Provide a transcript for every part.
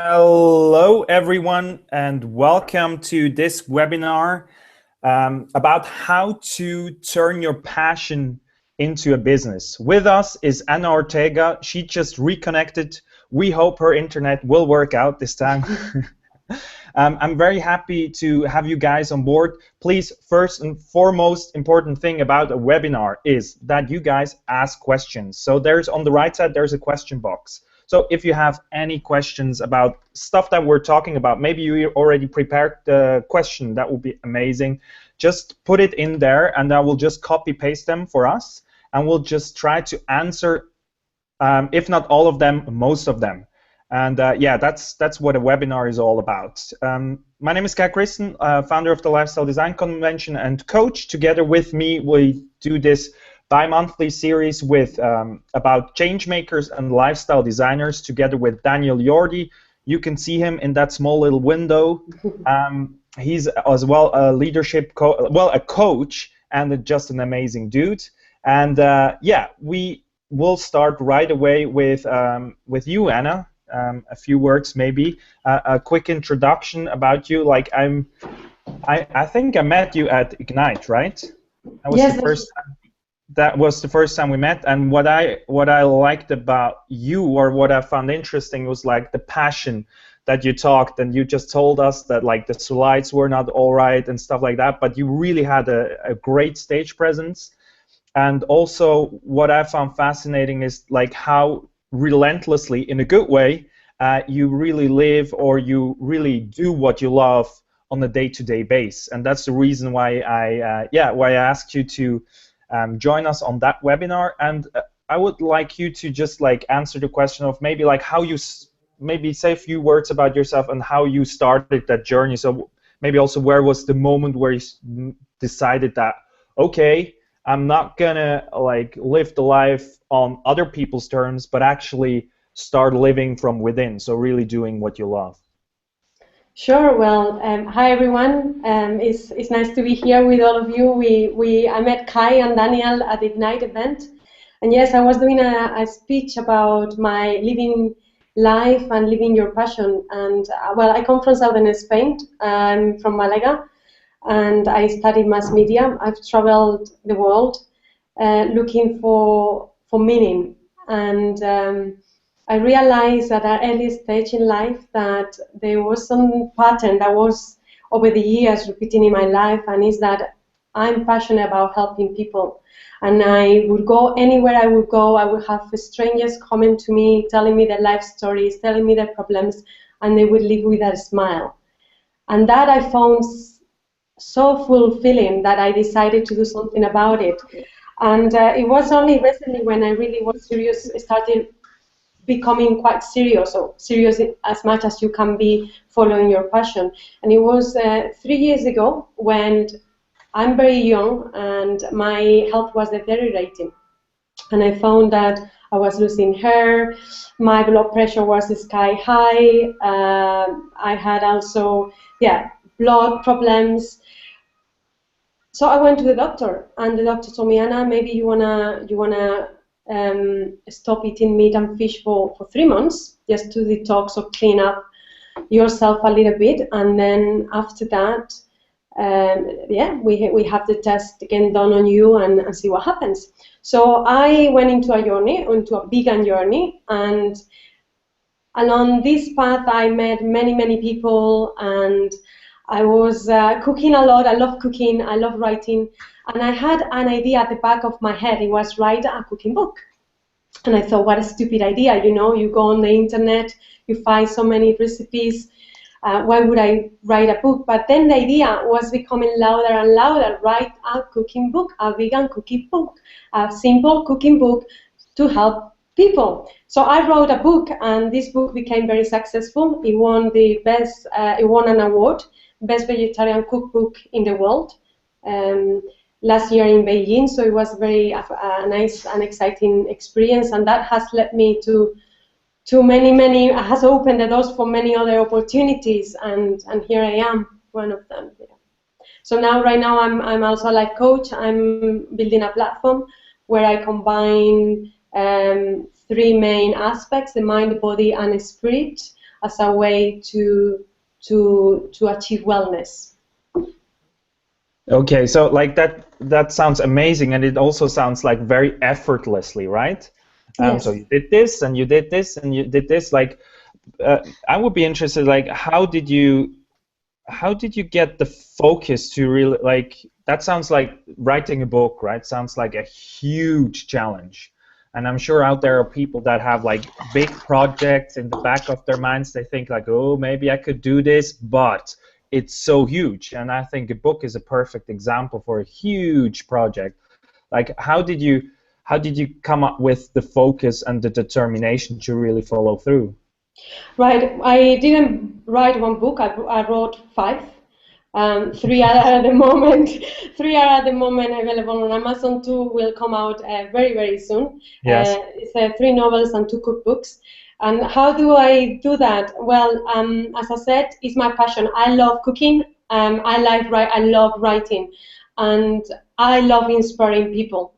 Hello, everyone, and welcome to this webinar about how to turn your passion into a business. With us is Anna Ortega. She just reconnected. We hope her internet will work out this time. I'm very happy to have you guys on board. Please, first and foremost important thing about a webinar is that you guys ask questions. So there's on the right side, there's a question box. So if you have any questions about stuff that we're talking about, maybe you already prepared the question, that would be amazing. Just put it in there and I will just copy paste them for us and we'll just try to answer, if not all of them, most of them. And yeah, that's what a webinar is all about. My name is Kai Christen, founder of the Lifestyle Design Convention and coach. Together with me, we do this bi-monthly series with about change makers and lifestyle designers together with Daniel Yordi. You can see him in that small little window. He's as well a leadership a coach and just an amazing dude. And yeah, we will start right away with you, Anna. A few words, maybe a quick introduction about you. Like I think I met you at Ignite, right? That was yes, the first time. That was the first time we met, and what I liked about you, or what I found interesting, was like the passion that you talked, and you just told us that like the slides were not all right and stuff like that, but you really had a great stage presence. And also what I found fascinating is like how relentlessly, in a good way, you really live, or you really do what you love on a day-to-day basis. And that's the reason why I asked you to join us on that webinar. And I would like you to just like answer the question of maybe like how you maybe say a few words about yourself and how you started that journey. So maybe also where was the moment where you decided that, okay, I'm not gonna like live the life on other people's terms, but actually start living from within, so really doing what you love. Sure. Well, hi everyone. It's nice to be here with all of you. I met Kai and Daniel at the Ignite event, and yes, I was doing a speech about my living life and living your passion. And well, I come from southern Spain. I'm from Malaga, and I studied mass media. I've traveled the world looking for meaning, and I realized at an early stage in life that there was some pattern that was over the years repeating in my life, and is that I'm passionate about helping people. And I would go anywhere I would go, I would have strangers coming to me, telling me their life stories, telling me their problems, and they would leave with a smile. And that I found so fulfilling that I decided to do something about it. And it was only recently when I really was serious, started becoming quite serious, or serious as much as you can be following your passion. And it was 3 years ago when I'm very young and my health was deteriorating. And I found that I was losing hair, my blood pressure was sky high, I had also, blood problems. So I went to the doctor, and the doctor told me, Anna, maybe you wanna stop eating meat and fish for 3 months, just to detox or clean up yourself a little bit, and then after that, we have the test again done on you and see what happens. So I went into a vegan journey, and along this path I met many people, and I was cooking a lot. I love cooking, I love writing, and I had an idea at the back of my head. It was write a cooking book. And I thought, what a stupid idea, you know, you go on the internet, you find so many recipes, why would I write a book? But then the idea was becoming louder and louder, write a cooking book, a vegan cooking book, a simple cooking book to help people. So I wrote a book, and this book became very successful. It won it won an award, Best Vegetarian Cookbook in the World, last year in Beijing. So it was very nice and exciting experience, and that has led me to many, has opened the doors for many other opportunities, and here I am, one of them. Yeah. So now, right now, I'm also a life coach. I'm building a platform where I combine 3 main aspects: the mind, the body, and the spirit. as a way to achieve wellness. Okay, so like that sounds amazing, and it also sounds like very effortlessly, right? Yes. So you did this, and you did this, and you did this. Like, I would be interested, like, how did you get the focus to really, like, that sounds like writing a book, right? Sounds like a huge challenge. And I'm sure out there are people that have like big projects in the back of their minds. They think like, oh, maybe I could do this, but it's so huge. And I think a book is a perfect example for a huge project. Like, how did you come up with the focus and the determination to really follow through? Right. I didn't write one book. I wrote 5. Three are at the moment. 3 are at the moment available on Amazon. 2 will come out very, very soon. Yes. It's 3 novels and 2 cookbooks. And how do I do that? Well, as I said, it's my passion. I love cooking. I love writing, and I love inspiring people.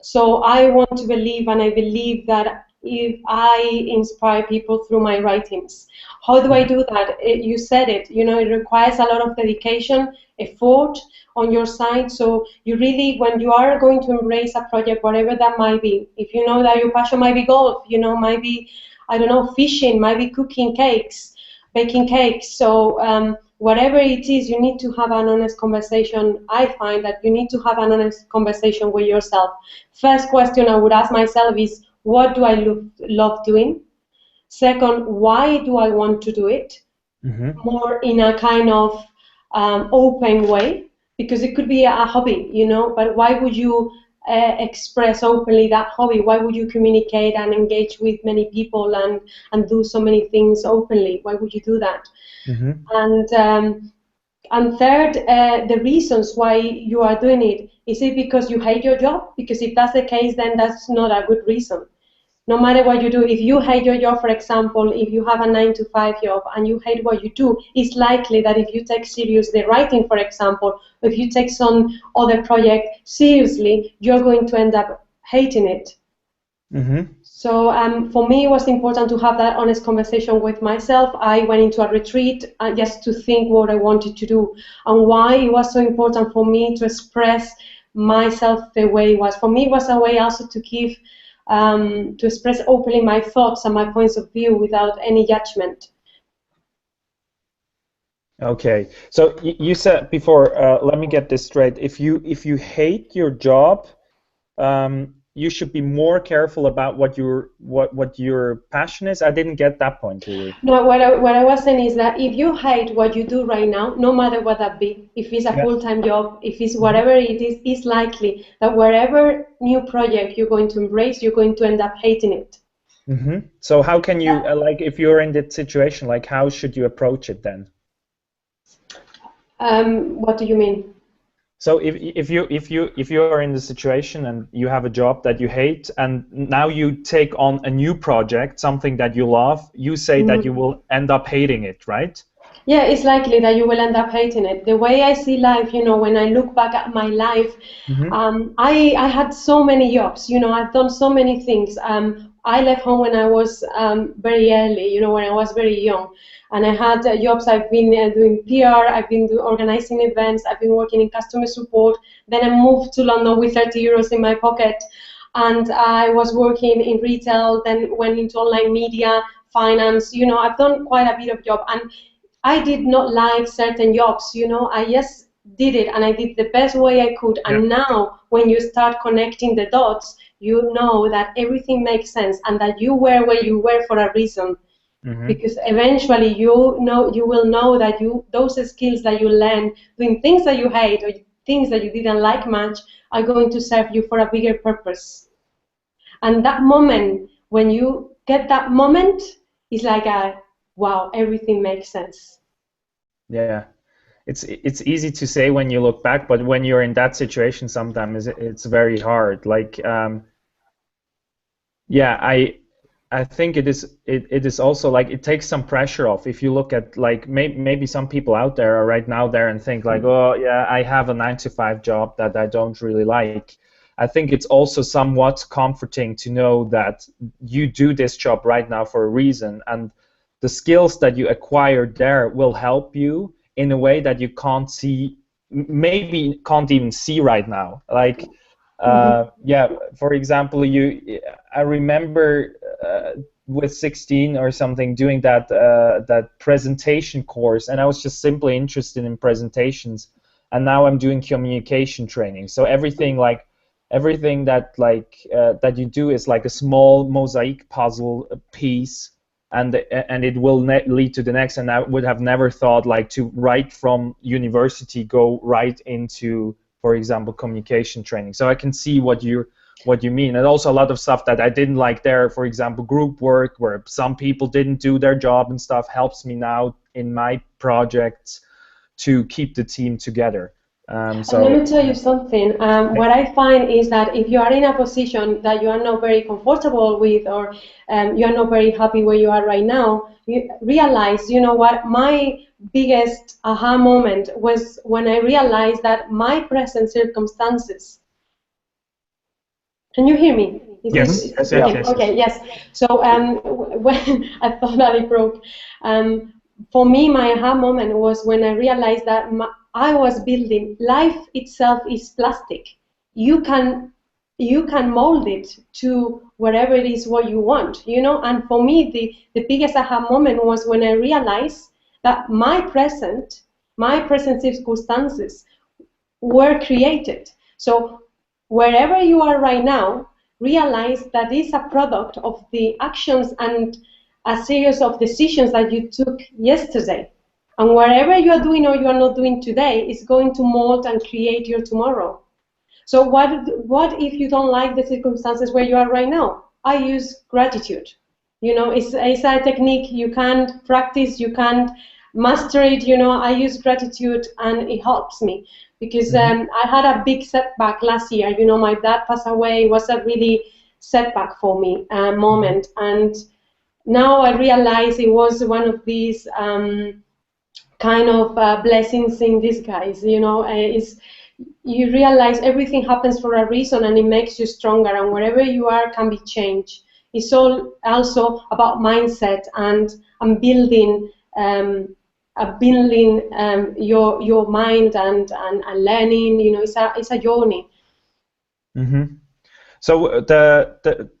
So I want to believe, and I believe that if I inspire people through my writings, how do I do that? You said it, it requires a lot of dedication, effort on your side. So you really, when you are going to embrace a project, whatever that might be, if you know that your passion might be golf, might be, I don't know, fishing, might be cooking cakes, baking cakes. So whatever it is, you need to have an honest conversation. I find that you need to have an honest conversation with yourself. First question I would ask myself is, what do I love doing? Second, why do I want to do it? More in a kind of open way, because it could be a hobby, but why would you express openly that hobby? Why would you communicate and engage with many people and do so many things openly? Why would you do that? And third, the reasons why you are doing it. Is it because you hate your job? Because if that's the case, then that's not a good reason. No matter what you do, if you hate your job, for example, if you have a 9-to-5 job and you hate what you do, it's likely that if you take seriously writing, for example, if you take some other project seriously, you're going to end up hating it. So for me, it was important to have that honest conversation with myself. I went into a retreat just to think what I wanted to do and why it was so important for me to express myself the way it was. For me, it was a way also to give, to express openly my thoughts and my points of view without any judgment. Okay, so you said before, let me get this straight. If you hate your job, you should be more careful about what your passion is. I didn't get that point really. No, what I was saying is that if you hate what you do right now, no matter what that be, if it's a full-time job, if it's whatever it is, it's likely that whatever new project you're going to embrace, you're going to end up hating it. So how can you, like, if you're in that situation, like, how should you approach it then? What do you mean? So if you are in the situation and you have a job that you hate, and now you take on a new project, something that you love, you say that you will end up hating it, right? Yeah, it's likely that you will end up hating it. The way I see life, when I look back at my life, I had so many jobs. I've done so many things. I left home when I was very early, when I was very young. And I had jobs. I've been doing PR, I've been organizing events, I've been working in customer support. Then I moved to London with 30 euros in my pocket. And I was working in retail, then went into online media, finance. I've done quite a bit of job. And I did not like certain jobs. I just did it, and I did the best way I could. And now, when you start connecting the dots, you know that everything makes sense and that you were where you were for a reason. Because eventually you will know that those skills that you learn doing things that you hate or things that you didn't like much are going to serve you for a bigger purpose. And that moment, when you get that moment, it's like wow, everything makes sense. Yeah, it's easy to say when you look back, but when you're in that situation, sometimes it's very hard. Like, yeah, I think it is also like it takes some pressure off. If you look at, like, maybe some people out there are right now there and think like, oh yeah, I have a 9-to-5 job that I don't really like. I think it's also somewhat comforting to know that you do this job right now for a reason, and the skills that you acquired there will help you in a way that you can't see, maybe can't even see right now. Like, yeah, for example, I remember with 16 or something doing that presentation course, and I was just simply interested in presentations, and now I'm doing communication training. So everything that that you do is like a small mosaic puzzle piece, and it will lead to the next. And I would have never thought like to right from university go right into, for example, communication training. So I can see what you mean. And also a lot of stuff that I didn't like there, for example, group work where some people didn't do their job and stuff, helps me now in my projects to keep the team together. So, let me tell you something. What I find is that if you are in a position that you are not very comfortable with, or you are not very happy where you are right now, you realize, you know what, my biggest aha moment was when I realized that my present circumstances. Can you hear me? Yes. Okay, yes. So when I thought that it broke, for me, my aha moment was when I realized that I was building. Life itself is plastic. You can mold it to whatever it is what you want, you know. And for me, the biggest aha moment was when I realized that my present circumstances were created. So wherever you are right now, realize that it's a product of the actions and a series of decisions that you took yesterday. And whatever you are doing or you are not doing today is going to mold and create your tomorrow. So what if you don't like the circumstances where you are right now? I use gratitude. You know, it's a technique you can't practice, you can't master it. You know, I use gratitude and it helps me because I had a big setback last year. You know, my dad passed away. It was a really setback for me moment, and now I realize it was one of these kind of blessings in disguise. You know, you realize everything happens for a reason and it makes you stronger, and wherever you are can be changed. It's all also about mindset and building your mind and learning. You know, it's a journey. So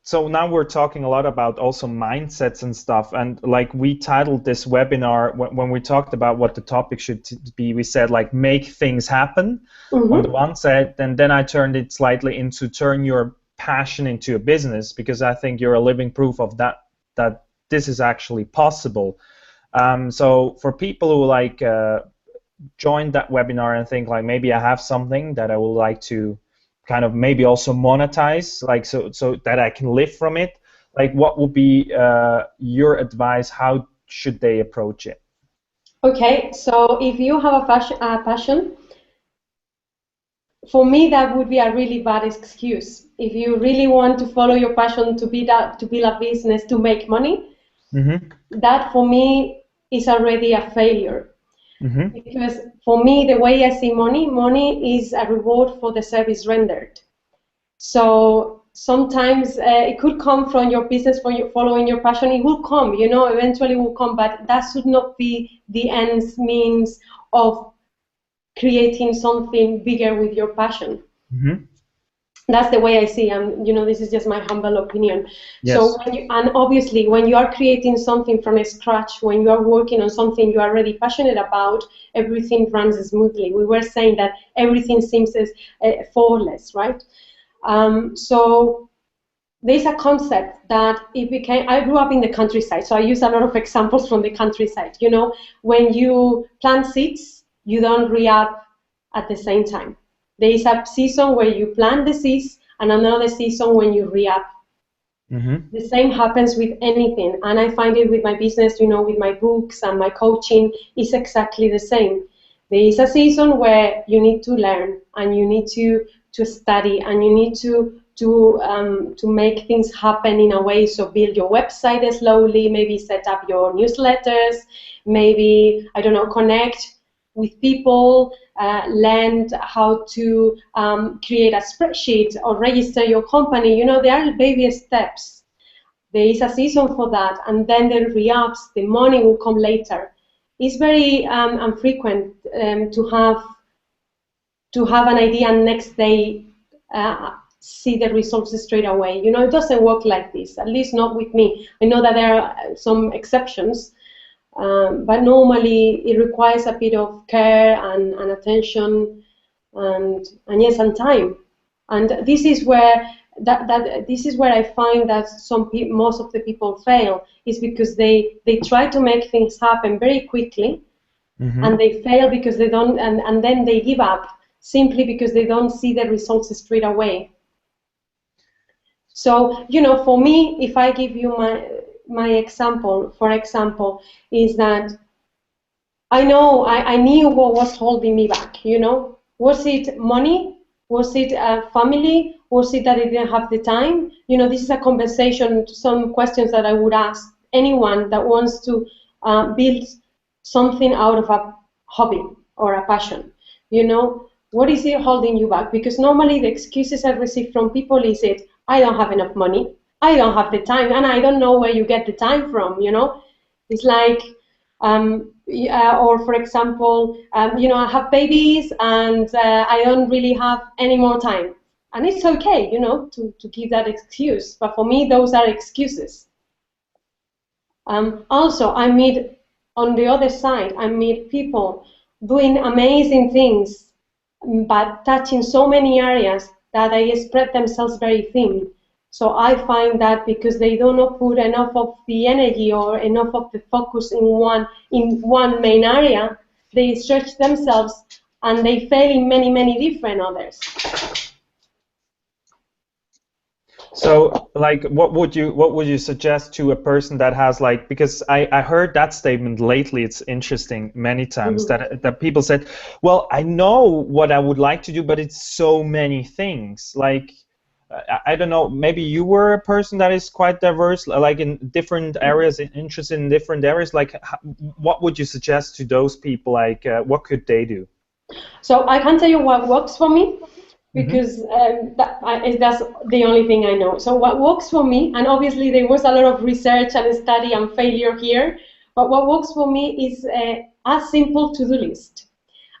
so now we're talking a lot about also mindsets and stuff, and like we titled this webinar when we talked about what the topic should be, we said like make things happen on the one side, and then I turned it slightly into turn your passion into a business, because I think you're a living proof of that this is actually possible. So for people who like join that webinar and think like maybe I have something that I would like to kind of maybe also monetize, like so that I can live from it, like what would be your advice? How should they approach it? Okay, so if you have a passion, for me that would be a really bad excuse. If you really want to follow your passion to build a business to make money, that for me is already a failure. Because for me, the way I see money is a reward for the service rendered. So sometimes it could come from your business, for you following your passion. It will come, you know, eventually will come, but that should not be the means of creating something bigger with your passion. That's the way I see, and you know, this is just my humble opinion. Yes. So and obviously when you are creating something from scratch, when you are working on something you are already passionate about, everything runs smoothly. We were saying that everything seems flawless, right? So there's a concept that it became, I grew up in the countryside, so I use a lot of examples from the countryside. You know, when you plant seeds, you don't re-up at the same time. There is a season where you plant the seeds and another season when you re-up. The same happens with anything, and I find it with my business, you know, with my books and my coaching, it's exactly the same. There is a season where you need to learn and you need to study and you need to make things happen in a way. So build your website slowly, maybe set up your newsletters, maybe, I don't know, connect with people, learn how to create a spreadsheet or register your company. You know, there are baby steps. there is a season for that, and then the re-ups, the money will come later. It's very infrequent to have an idea and next day see the results straight away. You know, it doesn't work like this, at least not with me. I know that there are some exceptions, but normally it requires a bit of care and attention and yes, and time. And this is where this is where I find that most of the people fail, is because they try to make things happen very quickly, and they fail because they don't, and then they give up simply because they don't see the results straight away. So, you know, for me, if I give you my example, for example, is that I knew what was holding me back, you know. Was it money? Was it family? Was it that I didn't have the time? You know, this is a conversation, some questions that I would ask anyone that wants to build something out of a hobby or a passion. You know, what is it holding you back? Because normally the excuses I receive from people is I don't have enough money, I don't have the time, and I don't know where you get the time from, you know. It's like, or for example, you know, I have babies and I don't really have any more time. And it's okay, you know, to give that excuse. But for me, those are excuses. Also, on the other side, I meet people doing amazing things, but touching so many areas that they spread themselves very thin. So I find that because they do not put enough of the energy or enough of the focus in one main area, they stretch themselves and they fail in many different others. So, like, what would you suggest to a person that has, like, because I heard that statement lately, it's interesting many times, that people said, well, I know what I would like to do, but it's so many things. Like, I don't know, maybe you were a person that is quite diverse, like in different areas, interested in different areas. Like, what would you suggest to those people? Like, what could they do? So I can tell you what works for me, because that's the only thing I know. So what works for me, and obviously there was a lot of research and study and failure here, but what works for me is a simple to-do list.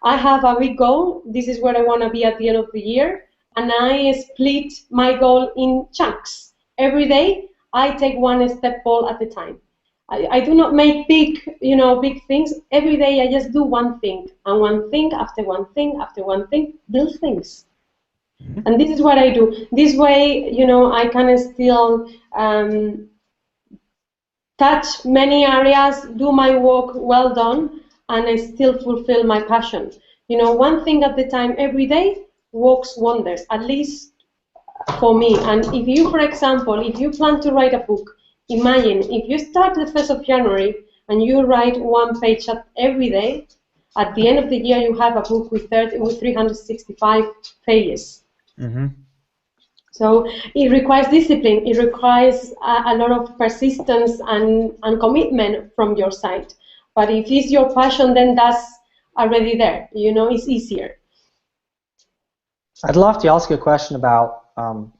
I have a big goal. This is where I want to be at the end of the year, and I split my goal in chunks. Every day, I take one step ball at a time. I do not make big things. Every day, I just do one thing, and one thing after one thing after one thing, build things. And this is what I do. This way, you know, I can still touch many areas, do my work well done, and I still fulfill my passion. You know, one thing at a time every day works wonders, at least for me. And if you, for example, if you plan to write a book, imagine if you start the 1st of January and you write one page every day, at the end of the year you have a book with 365 pages. So it requires discipline. It requires a lot of persistence and commitment from your side. But if it's your passion, then that's already there. You know, it's easier. I'd love to ask you a question about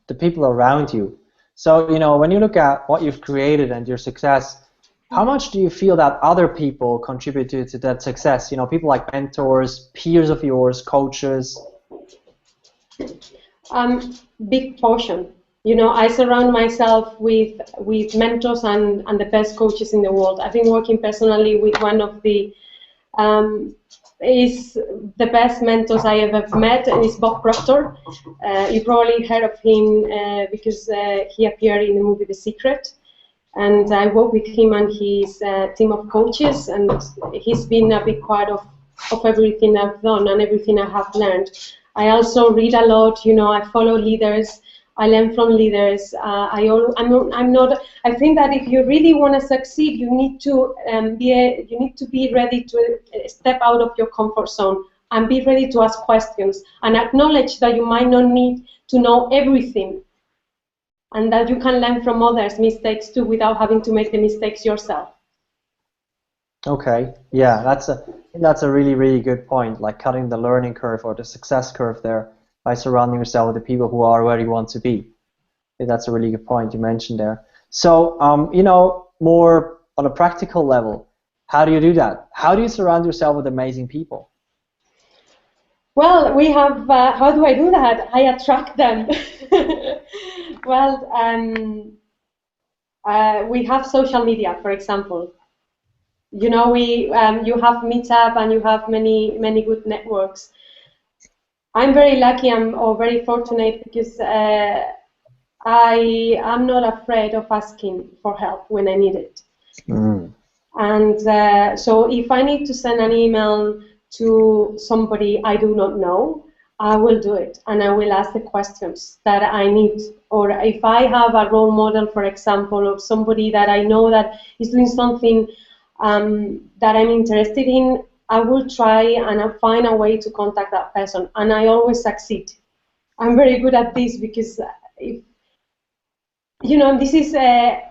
the people around you. So, you know, when you look at what you've created and your success, how much do you feel that other people contributed to that success? You know, people like mentors, peers of yours, coaches. Big portion. You know, I surround myself with mentors and the best coaches in the world. I've been working personally with one of the is the best mentors I ever met, and is Bob Proctor. You probably heard of him because he appeared in the movie The Secret. And I work with him and his team of coaches, and he's been a big part of everything I've done and everything I have learned. I also read a lot, you know, I follow leaders, I learn from leaders. I think that if you really want to succeed, you need to be ready to step out of your comfort zone and be ready to ask questions and acknowledge that you might not need to know everything, and that you can learn from others' mistakes too without having to make the mistakes yourself. Okay, yeah, that's a really, really good point, like cutting the learning curve or the success curve there by surrounding yourself with the people who are where you want to be. I think that's a really good point you mentioned there. So, you know, more on a practical level, how do you do that? How do you surround yourself with amazing people? Well, we have, how do I do that? I attract them. Well, we have social media, for example. You know, you have Meetup and you have many good networks. I'm very lucky or very fortunate because I am not afraid of asking for help when I need it. Mm. And so if I need to send an email to somebody I do not know, I will do it and I will ask the questions that I need. Or if I have a role model, for example, of somebody that I know that is doing something that I'm interested in, I will try and I'll find a way to contact that person. And I always succeed. I'm very good at this because if, you know, this is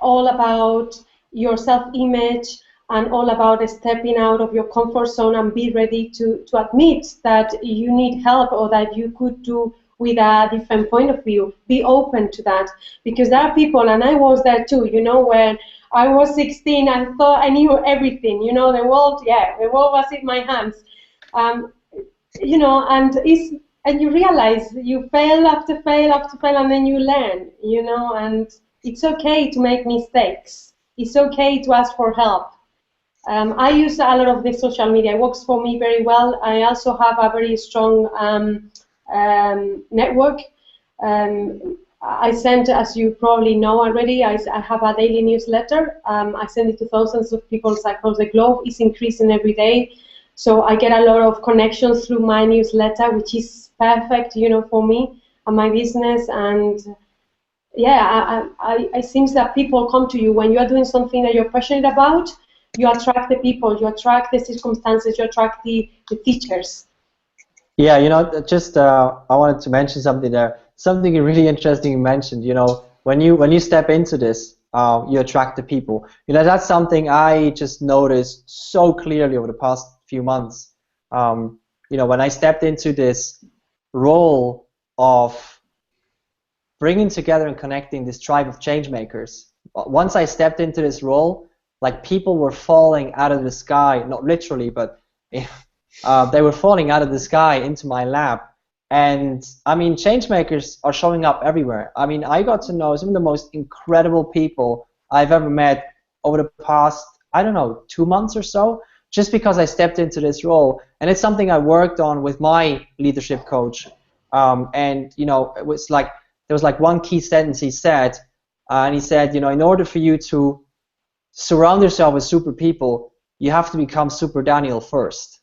all about your self-image and all about stepping out of your comfort zone and be ready to admit that you need help or that you could do with a different point of view. Be open to that because there are people, and I was there too, you know, when I was 16, I thought I knew everything, you know, the world was in my hands. You know, and you realize you fail after fail after fail, and then you learn, you know, and it's okay to make mistakes. It's okay to ask for help. I use a lot of the social media. It works for me very well. I also have a very strong network. I send, as you probably know already, I have a daily newsletter. I send it to thousands of people across the globe. It's increasing every day. So I get a lot of connections through my newsletter, which is perfect, you know, for me and my business. And yeah, it seems that people come to you when you are doing something that you're passionate about. You attract the people, you attract the circumstances, you attract the teachers. Yeah, you know, just I wanted to mention something there. Something really interesting you mentioned. You know, when you step into this, you attract the people. You know, that's something I just noticed so clearly over the past few months. You know, when I stepped into this role of bringing together and connecting this tribe of change makers, once I stepped into this role, like people were falling out of the sky, not literally, but they were falling out of the sky into my lab. And I mean, change makers are showing up everywhere. I mean, I got to know some of the most incredible people I've ever met over the past, I don't know, 2 months or so, just because I stepped into this role. And it's something I worked on with my leadership coach. And you know, it was like there was like one key sentence he said, and he said, you know, in order for you to surround yourself with super people, you have to become super Daniel first.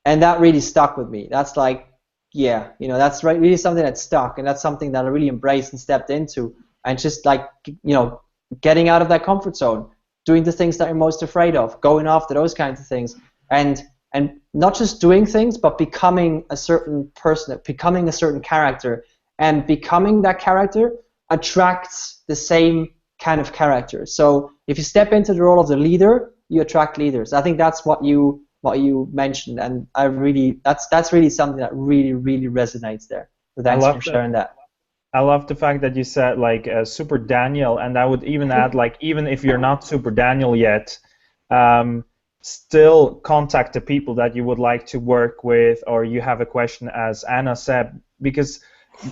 And that really stuck with me. That's like, yeah, you know, that's really something that stuck, and that's something that I really embraced and stepped into, and just like, you know, getting out of that comfort zone, doing the things that you're most afraid of, going after those kinds of things, and not just doing things, but becoming a certain person, becoming a certain character, and becoming that character attracts the same kind of character. So if you step into the role of the leader, you attract leaders. I think that's what you mentioned, and I really that's really something that really resonates there. So thanks for sharing that. I love the fact that you said like Super Daniel, and I would even add like even if you're not Super Daniel yet, still contact the people that you would like to work with, or you have a question, as Anna said, because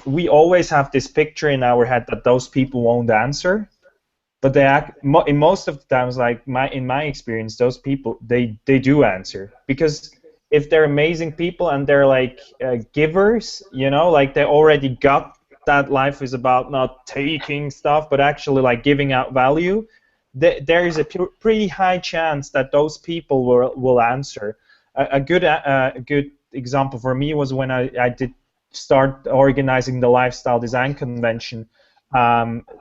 we always have this picture in our head that those people won't answer. But they in most of the times, like in my experience, those people they do answer, because if they're amazing people and they're like givers, you know, like they already got that life is about not taking stuff, but actually like giving out value. There is a pretty high chance that those people will answer. A good example for me was when I did start organizing the lifestyle design convention.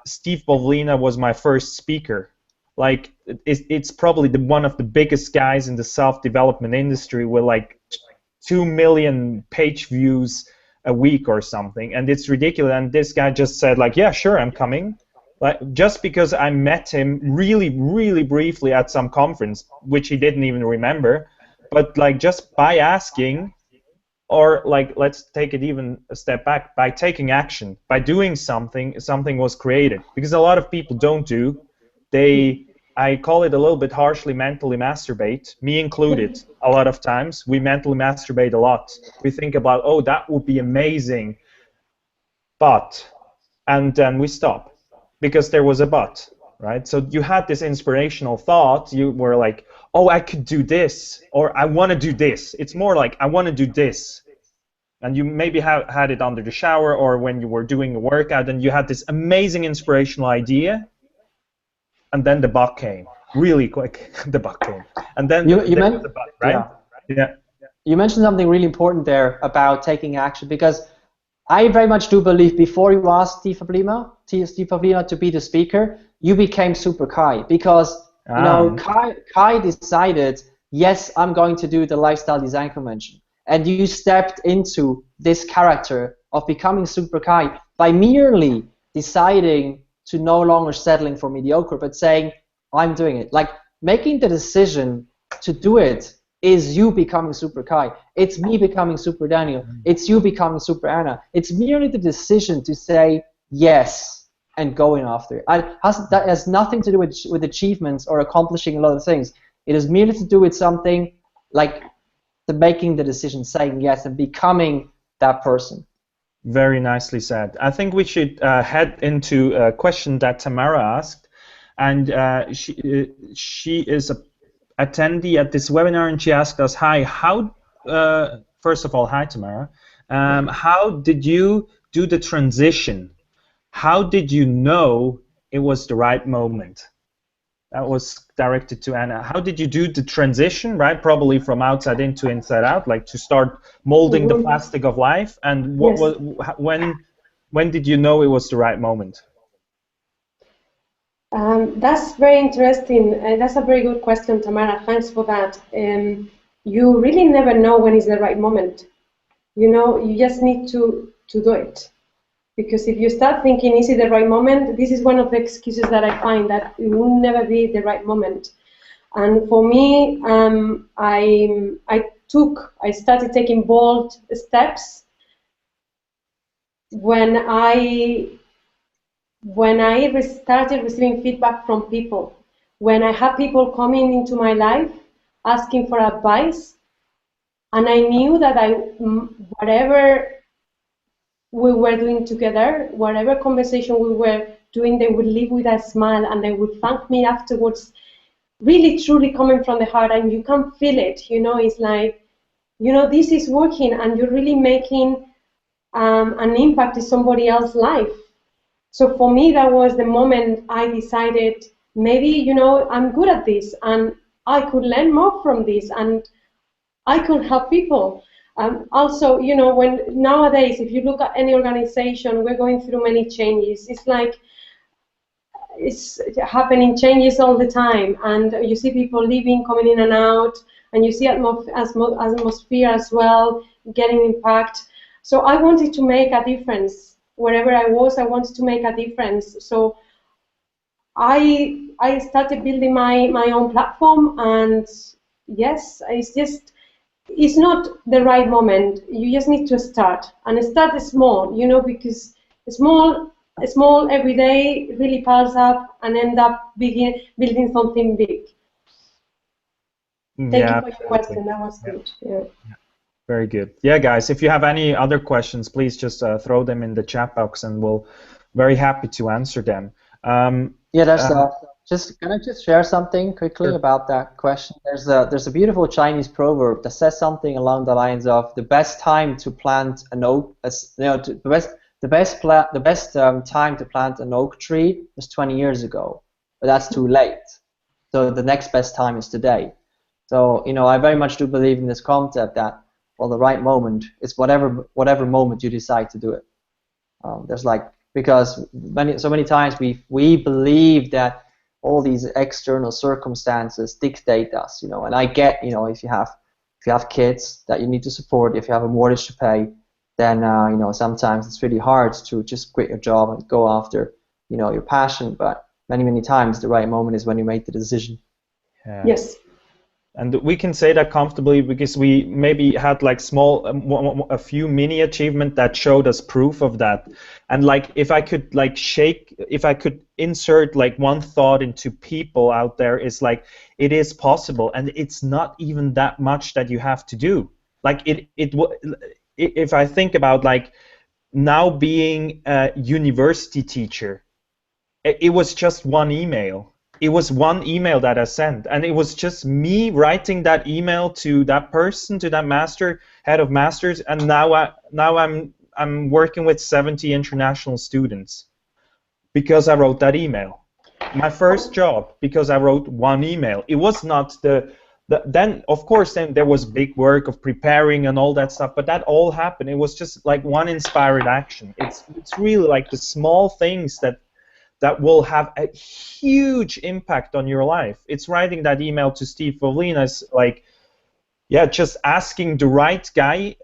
Steve Bavlina was my first speaker. Like it's probably one of the biggest guys in the self-development industry with like 2 million page views a week or something, and it's ridiculous. And this guy just said like, yeah, sure, I'm coming. Like just because I met him really briefly at some conference, which he didn't even remember, but like just by asking, or like, let's take it even a step back, by taking action, by doing something, something was created. Because a lot of people don't do. They, I call it a little bit harshly, mentally masturbate, me included. A lot of times we mentally masturbate a lot. We think about, oh, that would be amazing, but, and then we stop because there was a but, right? So you had this inspirational thought, you were like, oh, I could do this, or I want to do this. It's more like, I want to do this. And you maybe had it under the shower, or when you were doing a workout, and you had this amazing inspirational idea, and then the but came really quick. The but came, and then there was the but, right? Yeah. You mentioned something really important there about taking action, because I very much do believe before you asked Steve Pavlina to be the speaker, you became super Kai, because you know, Kai decided, yes, I'm going to do the lifestyle design convention, and you stepped into this character of becoming super Kai by merely deciding to no longer settling for mediocre, but saying, I'm doing it. Like, making the decision to do it is you becoming super Kai. It's me becoming super Daniel. It's you becoming super Anna. It's merely the decision to say yes and going after it. That has nothing to do with achievements or accomplishing a lot of things. It is merely to do with something like making the decision, saying yes, and becoming that person. Very nicely said. I think we should head into a question that Tamara asked, and she is a attendee at this webinar, and she asked us, hi, how, first of all, hi Tamara, how did you do the transition? How did you know it was the right moment? That was directed to Anna. How did you do the transition, right? Probably from outside in to inside out, like to start molding the plastic of life. And what was, when did you know it was the right moment? That's very interesting. That's a very good question, Tamara. Thanks for that. You really never know when is the right moment. You know, you just need to do it. Because if you start thinking, is it the right moment? This is one of the excuses that I find, that it will never be the right moment. And for me, I started taking bold steps when I started receiving feedback from people. When I had people coming into my life asking for advice, and I knew that whatever we were doing together, whatever conversation we were doing, they would leave with a smile and they would thank me afterwards, really truly coming from the heart, and you can feel it, you know, it's like, you know, this is working and you're really making an impact in somebody else's life. So for me, that was the moment I decided, maybe, you know, I'm good at this and I could learn more from this and I could help people. Also, you know, when nowadays, if you look at any organization, we're going through many changes. It's like it's happening changes all the time, and you see people leaving, coming in and out, and you see atmosphere as well getting impact. So I wanted to make a difference wherever I was. I wanted to make a difference. So I started building my own platform, and yes, it's not the right moment. You just need to start, and start small, you know, because small every day really piles up and end up building something big. Thank you for your question. That was good. Yeah. Very good. Yeah, guys, if you have any other questions, please just throw them in the chat box, and we'll very happy to answer them. Yeah, can I just share something quickly about that question? There's a beautiful Chinese proverb that says something along the lines of, the best time to plant an oak, the best time to plant an oak tree was 20 years ago, but that's too late. So the next best time is today. So, you know, I very much do believe in this concept that, well, the right moment is whatever moment you decide to do it. Because so many times we believe that all these external circumstances dictate us, you know. And I get, you know, if you have kids that you need to support, if you have a mortgage to pay, then you know, sometimes it's really hard to just quit your job and go after, you know, your passion. But many times the right moment is when you make the decision. Yes. And we can say that comfortably because we maybe had like a few mini achievements that showed us proof of that. And like if I could insert like one thought into people out there, is like it is possible, and it's not even that much that you have to do. Like if I think about like now being a university teacher, it was just one email. It was one email that I sent, and it was just me writing that email to that person, to that head of masters, and now I'm working with 70 international students because I wrote that email. My first job, because I wrote one email. It was not then of course then there was big work of preparing and all that stuff, but that all happened. It was just like one inspired action. It's really like the small things that will have a huge impact on your life. It's writing that email to Steve Volinas, like, yeah, just asking the right guy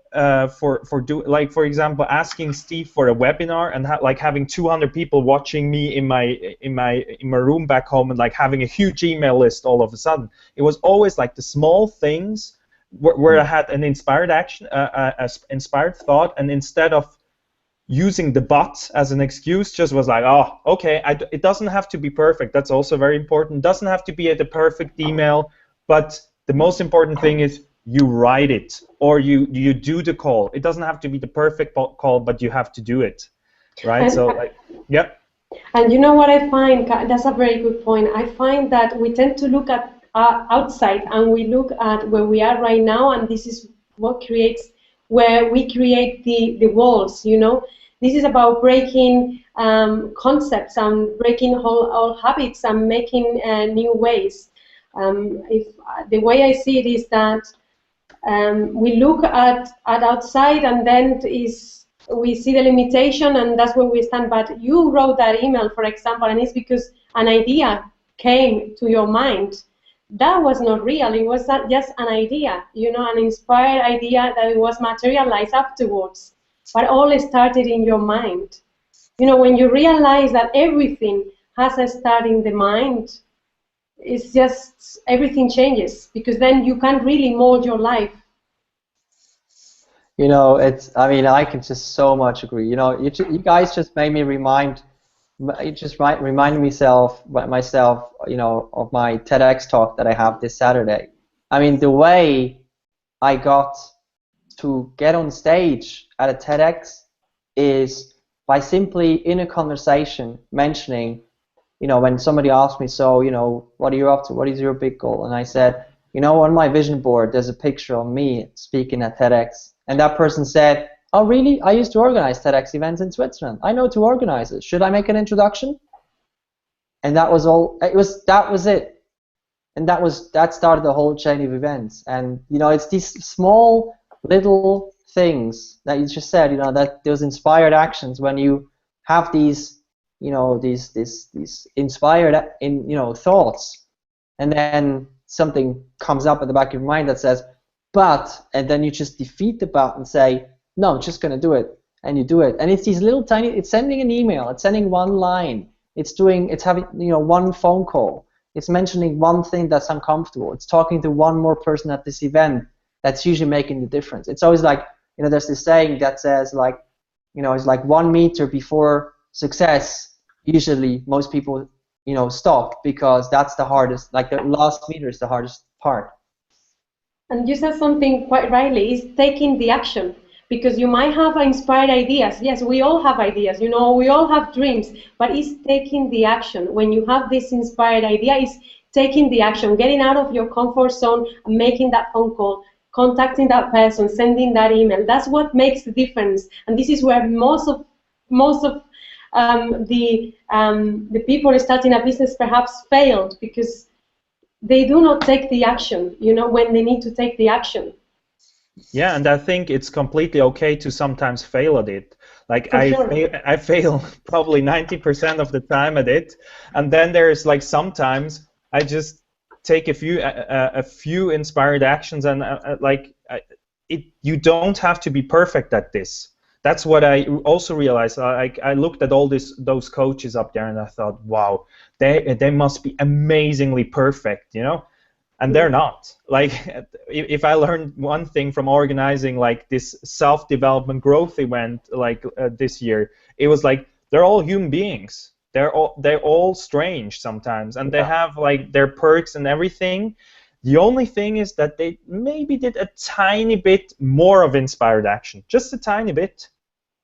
for example, asking Steve for a webinar and like having 200 people watching me in my room back home, and like having a huge email list all of a sudden. It was always like the small things where I had an inspired action, inspired thought, and instead of using the but as an excuse, just was like, oh, okay, it doesn't have to be perfect. That's also very important. It doesn't have to be the perfect email, but the most important thing is you write it, or you do the call. It doesn't have to be the perfect call, but you have to do it, right? So, like, yeah. And you know what I find? That's a very good point. I find that we tend to look at outside, and we look at where we are right now, and this is what creates where we create the walls, you know. This is about breaking concepts and breaking all habits and making new ways. If the way I see it is that we look at outside, and then we see the limitation, and that's where we stand. But you wrote that email, for example, and it's because an idea came to your mind. That was not real. It was just an idea, you know, an inspired idea that was materialized afterwards. But all started in your mind. You know, when you realize that everything has a start in the mind, it's just everything changes, because then you can really mold your life. You know, I mean, I can just so much agree. You know, you guys just made me reminded myself, you know, of my TEDx talk that I have this Saturday. I mean, the way I got to get on stage at a TEDx is by simply in a conversation mentioning, you know, when somebody asked me, so, you know, what are you up to? What is your big goal? And I said, you know, on my vision board, there's a picture of me speaking at TEDx. And that person said, oh, really? I used to organize TEDx events in Switzerland. I know to organize it. Should I make an introduction? And that was all. That was it. And that started the whole chain of events. And, you know, it's these small little things that you just said, you know, that those inspired actions, when you have these, you know, these inspired thoughts, and then something comes up at the back of your mind that says, but, and then you just defeat the but and say, no, I'm just going to do it, and you do it. And it's these little tiny, it's sending an email, it's sending one line, it's having, you know, one phone call, it's mentioning one thing that's uncomfortable, it's talking to one more person at this event that's usually making the difference. It's always like, you know, there's this saying that says, like, you know, it's like 1 meter before success, usually most people, you know, stop, because that's the hardest, like the last meter is the hardest part. And you said something quite rightly, is taking the action. Because you might have inspired ideas. Yes, we all have ideas, you know, we all have dreams, but it's taking the action. When you have this inspired idea, it's taking the action, getting out of your comfort zone, and making that phone call, contacting that person, sending that email. That's what makes the difference. And this is where most of the people starting a business perhaps failed, because they do not take the action, you know, when they need to take the action. Yeah, and I think it's completely okay to sometimes fail at it. Like I fail probably 90% of the time at it, and then there's like sometimes I just take a few inspired actions, and you don't have to be perfect at this. That's what I also realized. I looked at all those coaches up there, and I thought, wow, they must be amazingly perfect, you know. and they're not. Like, if I learned one thing from organizing like this self-development growth event like this year, it was like they're all human beings. They're all strange sometimes, and they have like their perks and everything. The only thing is that they maybe did a tiny bit more of inspired action, just a tiny bit.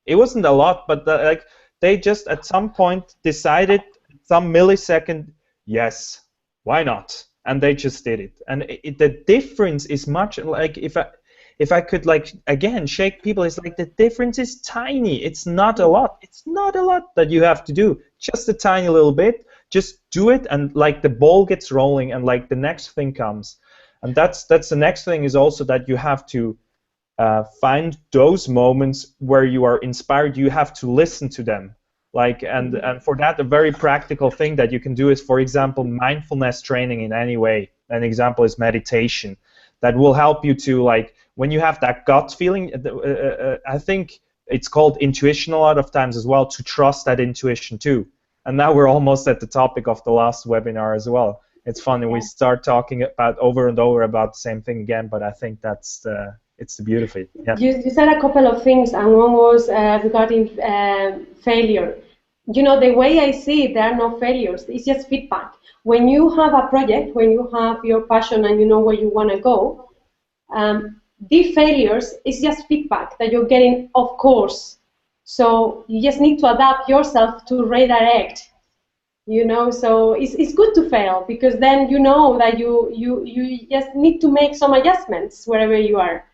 It wasn't a lot, but like they just at some point decided, some millisecond, yes, why not? And they just did it. And the difference is much like, if I could like again shake people, it's like the difference is tiny. It's not a lot. It's not a lot that you have to do. Just a tiny little bit. Just do it, and like the ball gets rolling, and like the next thing comes. And that's the next thing, is also that you have to find those moments where you are inspired. You have to listen to them. Like, and for that, a very practical thing that you can do is, for example, mindfulness training in any way. An example is meditation. That will help you to, like, when you have that gut feeling, I think it's called intuition a lot of times as well, to trust that intuition too. And now we're almost at the topic of the last webinar as well. It's funny, we start talking about over and over about the same thing again, but I think that's it's the beauty of it. Yeah. You said a couple of things, and one was regarding failure. You know, the way I see it, there are no failures. It's just feedback. When you have a project, when you have your passion and you know where you want to go, the failures is just feedback that you're getting, of course. So you just need to adapt yourself to redirect. You know, so it's good to fail, because then you know that you just need to make some adjustments wherever you are.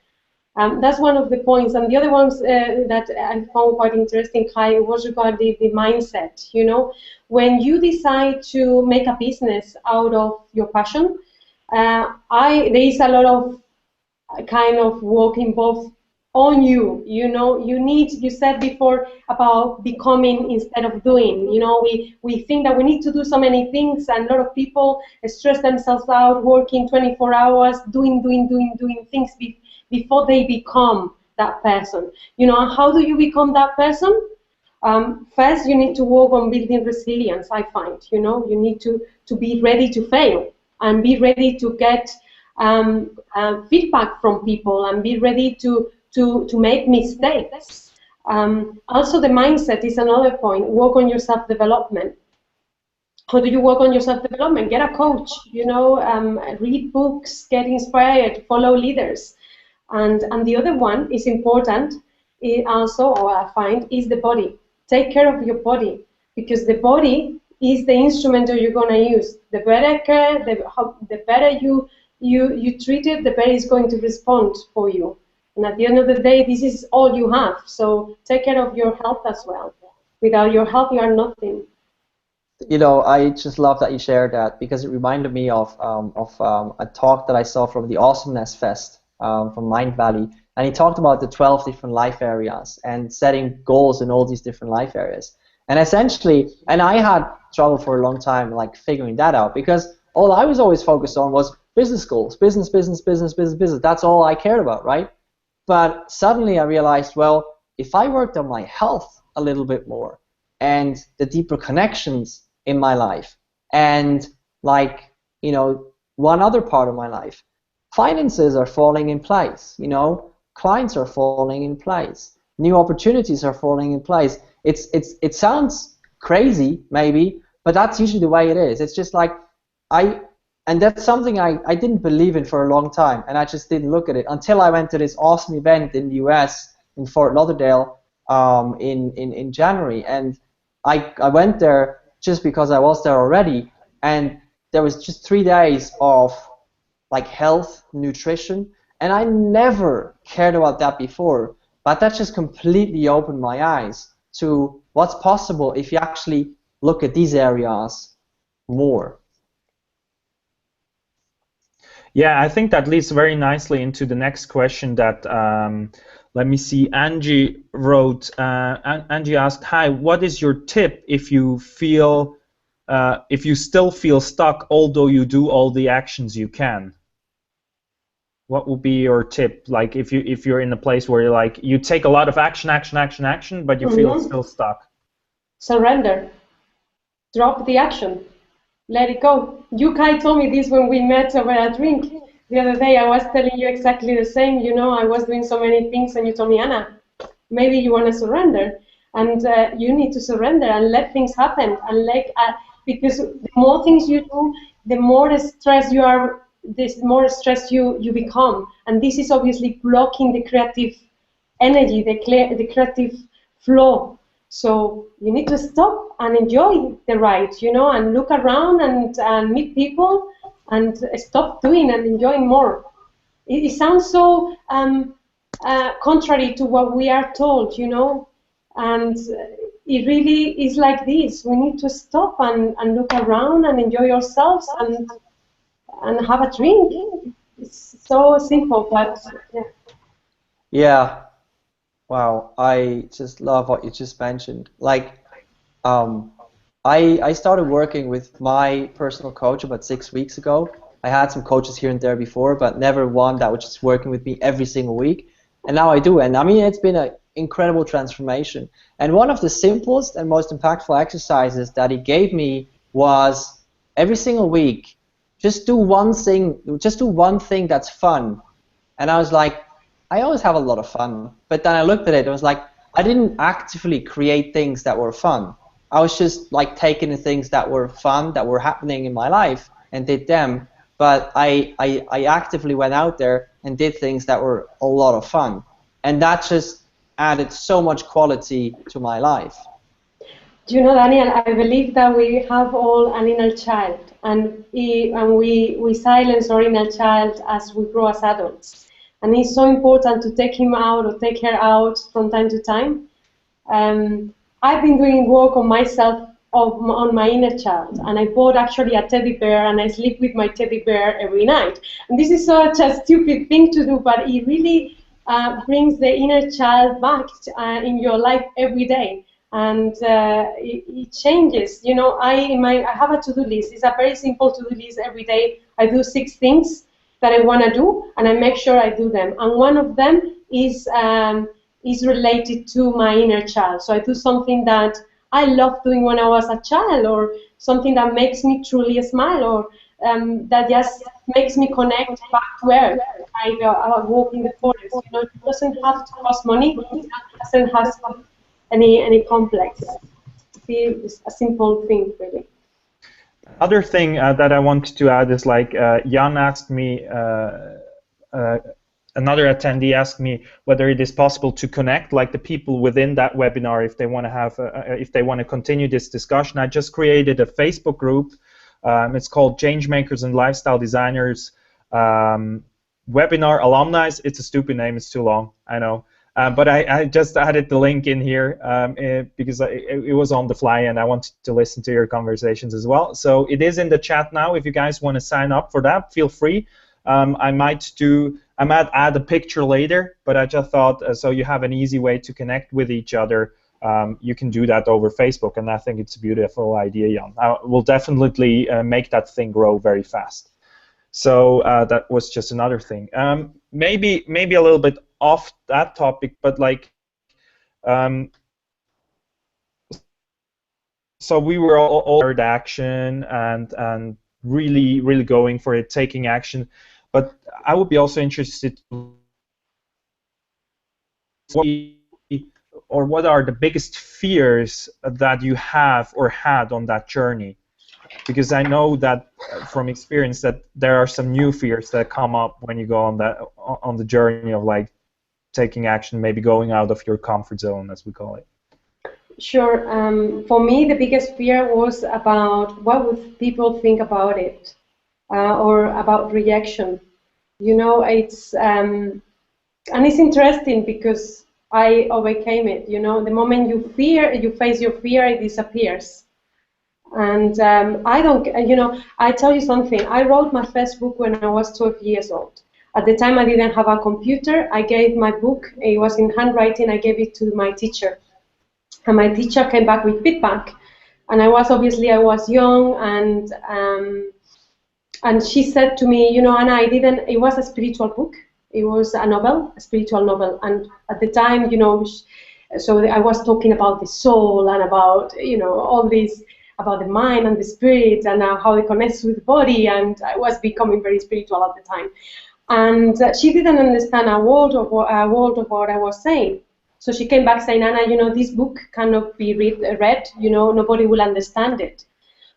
That's one of the points. And the other ones that I found quite interesting, Kai, was regarding the mindset. You know, when you decide to make a business out of your passion, there is a lot of kind of work involved on you. You know, you said before about becoming instead of doing. You know, we think that we need to do so many things, and a lot of people stress themselves out working 24 hours, doing things before they become that person. You know, how do you become that person? First, you need to work on building resilience, I find. You know, you need to be ready to fail, and be ready to get feedback from people, and be ready to make mistakes. Also, the mindset is another point. Work on your self-development. How do you work on your self-development? Get a coach, you know, read books, get inspired, follow leaders. And the other one is important, also, or I find, is the body. Take care of your body, because the body is the instrument that you're going to use. The better care, the better you treat it, the better it's going to respond for you. And at the end of the day, this is all you have. So take care of your health as well. Without your health, you are nothing. You know, I just love that you shared that, because it reminded me of a talk that I saw from the Awesomeness Fest from Mind Valley, and he talked about the 12 different life areas and setting goals in all these different life areas. And essentially, and I had trouble for a long time like figuring that out, because all I was always focused on was business goals, business. That's all I cared about, right? But suddenly I realized, well, if I worked on my health a little bit more, and the deeper connections in my life, and like, you know, one other part of my life, finances are falling in place, you know, clients are falling in place, new opportunities are falling in place. It sounds crazy maybe, but that's usually the way it is. It's just like and that's something I didn't believe in for a long time, and I just didn't look at it until I went to this awesome event in the US in Fort Lauderdale in January, and I went there just because I was there already, and there was just 3 days of like health, nutrition, and I never cared about that before, but that just completely opened my eyes to what's possible if you actually look at these areas more. Yeah, I think that leads very nicely into the next question that, let me see, Angie wrote. Angie asked, hi, what is your tip if you feel, if you still feel stuck, although you do all the actions you can? What would be your tip? Like if you're in a place where you're like, you take a lot of action, but you feel still stuck. Surrender. Drop the action. let it go. You, Kai, told me this when we met over a drink the other day. I was telling you exactly the same. You know, I was doing so many things, and you told me, Anna, maybe you want to surrender, and you need to surrender and let things happen, and because the more things you do, the more stress you are, the more stressed you become, and this is obviously blocking the creative energy, the creative flow. So you need to stop and enjoy the ride, you know, and look around and meet people, and stop doing and enjoying more. It sounds so contrary to what we are told, you know, and it really is like this. We need to stop and look around and enjoy yourselves and have a drink. It's so simple, but yeah. Yeah. Wow. I just love what you just mentioned. Like, I started working with my personal coach about 6 weeks ago. I had some coaches here and there before, but never one that was just working with me every single week. And now I do. And I mean, it's been an incredible transformation. And one of the simplest and most impactful exercises that he gave me was every single week, just do one thing that's fun. And I was like, I always have a lot of fun. But then I looked at it and was like, I didn't actively create things that were fun. I was just like taking the things that were fun, that were happening in my life, and did them. But I actively went out there and did things that were a lot of fun. And that just added so much quality to my life. Do you know, Daniel, I believe that we have all an inner child, and we silence our inner child as we grow as adults. And it's so important to take him out or take her out from time to time. I've been doing work on myself, on my inner child, and I bought actually a teddy bear, and I sleep with my teddy bear every night. And this is such a stupid thing to do, but it really brings the inner child back in your life every day. And it changes. You know, I have a to-do list. It's a very simple to-do list every day. I do 6 things that I want to do, and I make sure I do them. And one of them is related to my inner child. So I do something that I loved doing when I was a child, or something that makes me truly smile, or that just makes me connect back to earth. I walk in the forest. You know, it doesn't have to cost money. It doesn't have any complex. It's a simple thing, really. Other thing that I wanted to add is, like, Jan asked me, another attendee asked me whether it is possible to connect, like, the people within that webinar if they want to have, if they want to continue this discussion. I just created a Facebook group. It's called Changemakers and Lifestyle Designers Webinar Alumni. It's a stupid name. It's too long, I know. But I just added the link in here because it was on the fly, and I wanted to listen to your conversations as well. So it is in the chat now. If you guys want to sign up for that, feel free. I might add a picture later, but I just thought, so you have an easy way to connect with each other. You can do that over Facebook, and I think it's a beautiful idea, Jan. I will definitely make that thing grow very fast. So that was just another thing. Maybe a little bit off that topic, but like, so we were all heard action and really going for it, taking action. But I would be also interested, what are the biggest fears that you have or had on that journey? Because I know that from experience that there are some new fears that come up when you go on the journey of, like, taking action, maybe going out of your comfort zone, as we call it. Sure. For me, the biggest fear was about what would people think about it, or about rejection. You know, it's and it's interesting because I overcame it. You know, the moment you face your fear, it disappears. And I don't, you know, I tell you something. I wrote my first book when I was 12 years old. At the time, I didn't have a computer. I gave my book. It was in handwriting. I gave it to my teacher, and my teacher came back with feedback. And I was young, and she said to me, you know, Anna, it was a spiritual book. It was a spiritual novel. And at the time, you know, so I was talking about the soul and about, you know, all these. about the mind and the spirit and how it connects with the body, and I was becoming very spiritual at the time. And she didn't understand a word of what I was saying. So she came back saying, Anna, this book cannot be read, nobody will understand it.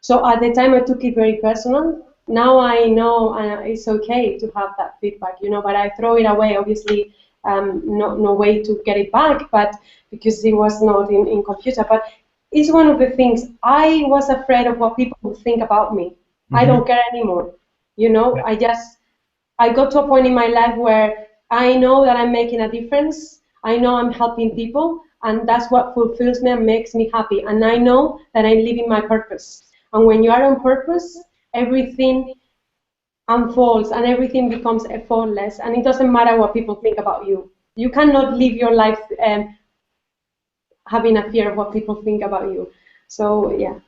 So at the time I took it very personal. Now I know it's okay to have that feedback, but I throw it away, obviously, no way to get it back, but because it was not in computer. But it's one of the things. I was afraid of what people would think about me. I don't care anymore. I got to a point in my life where I know that I'm making a difference. I know I'm helping people, and that's what fulfills me and makes me happy. And I know that I'm living my purpose. And when you are on purpose, everything unfolds and everything becomes effortless. And it doesn't matter what people think about you. You cannot live your life having a fear of what people think about you. So yeah.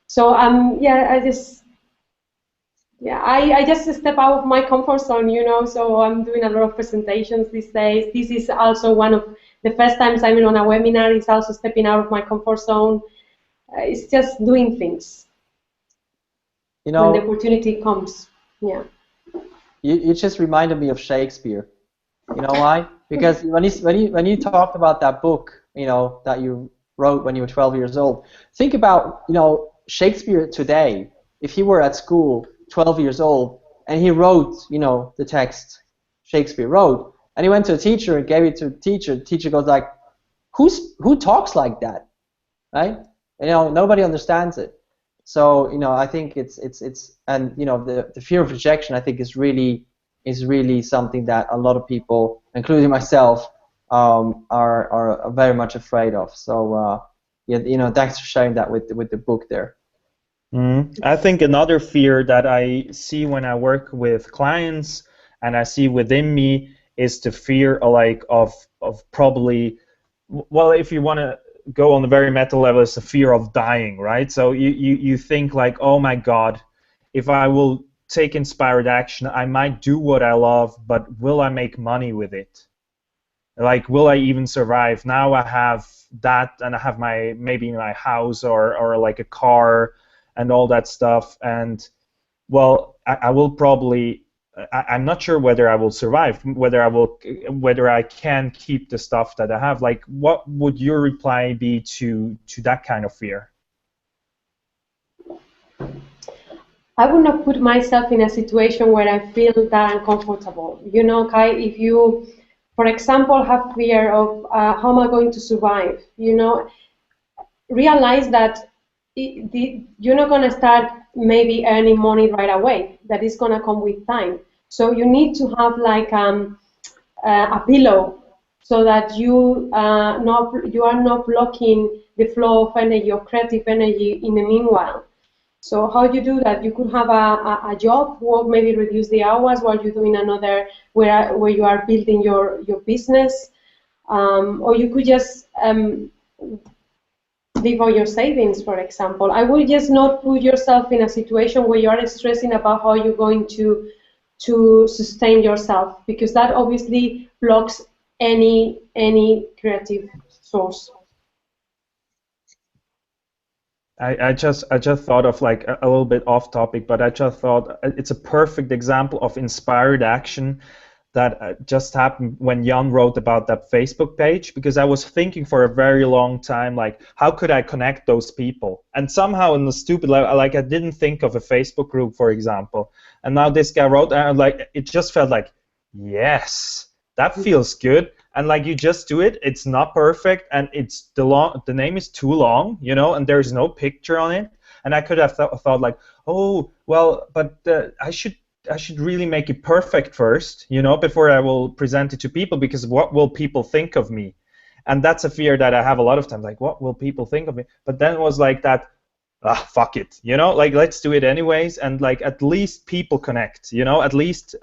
So I just step out of my comfort zone, so I'm doing a lot of presentations these days. This is also one of the first times I'm on a webinar. It's also stepping out of my comfort zone. It's just doing things. When the opportunity comes, yeah. You just reminded me of Shakespeare. You know why? Because when you talked about that book, that you wrote when you were 12 years old, think about, Shakespeare today, if he were at school 12 years old and he wrote, the text Shakespeare wrote, and he went to a teacher and gave it to a teacher, the teacher goes like, who talks like that, right? Nobody understands it. So I think it's and the fear of rejection, I think, is really something that a lot of people, including myself, are very much afraid of. So thanks for sharing that with the book there. I think another fear that I see when I work with clients and I see within me is the fear of probably, well, if you want to go on the very meta level, it's the fear of dying, right? So you think like, oh my God, if I will take inspired action, I might do what I love, but will I make money with it? Like, will I even survive? Now I have that, and I have maybe my house or like a car and all that stuff, and well, I will probably, I'm not sure whether I will survive, whether I can keep the stuff that I have. Like, what would your reply be to that kind of fear? I would not put myself in a situation where I feel that uncomfortable. Kai, if you, for example, have fear of how am I going to survive, realize that you're not going to start maybe earning money right away. That is going to come with time. So you need to have like a pillow so that you are not blocking the flow of energy or creative energy in the meanwhile. So how do you do that? You could have a job, or maybe reduce the hours while you're doing another where you are building your business, or you could just live on your savings, for example. I would just not put yourself in a situation where you are stressing about how you're going to sustain yourself, because that obviously blocks any creative source. I just thought of like a little bit off topic, but I just thought it's a perfect example of inspired action that just happened when Jan wrote about that Facebook page, because I was thinking for a very long time, like, how could I connect those people? And somehow in the stupid level, like, I didn't think of a Facebook group, for example. And now this guy wrote, and like, it just felt like, yes, that feels good. And like, you just do it. It's not perfect, and it's the name is too long, and there's no picture on it. And I could have thought like, oh, well, but I should really make it perfect first, before I will present it to people, because what will people think of me? And that's a fear that I have a lot of times, like, what will people think of me? But then it was like that, fuck it, like, let's do it anyways, and like, at least people connect, at least